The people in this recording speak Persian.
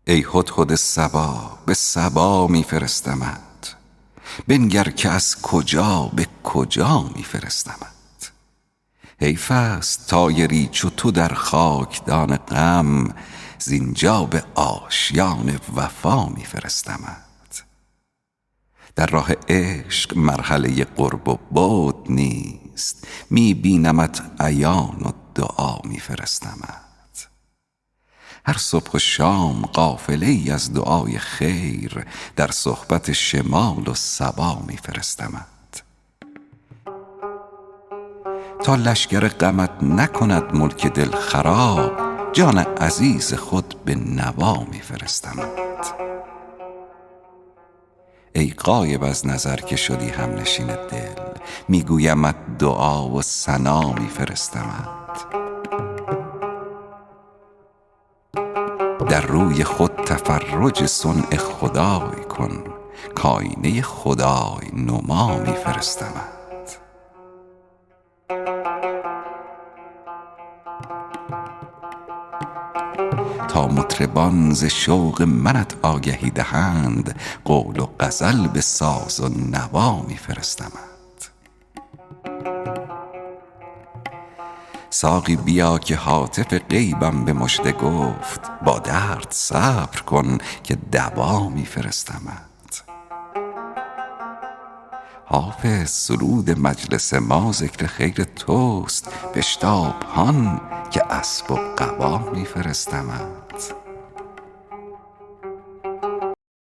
ای هدهد صبا به صبا میفرستمت، بنگر که از کجا به کجا میفرستمت. حیف است طایری چو تو در خاکدان غم، زینجا به آشیان وفا میفرستمت. در راه عشق مرحله قرب و بعد نیست، میبینمت عیان و دعا میفرستمت. هر صبح و شام قافله ای از دعای خیر، در صحبت شمال و صبا میفرستمت. تا لشگر غمت نکند ملک دل خراب، جان عزیز خود به نوا میفرستمت. ای غایب از نظر که شدی همنشین دل، میگویمت دعا و ثنا میفرستمت. در روی خود تفرج صنع خدای کن، کآینه خدای نما میفرستمت. تا مطربان ز شوق منت آگهی دهند، قول و غزل به ساز و نوا میفرستمت. ساقی بیا که هاتف غیبم به مژده گفت، با درد صبر کن که دوا میفرستمت. حافظ سرود مجلس ما ذکر خیر توست، بشتاب هان که اسب و قبا میفرستمت.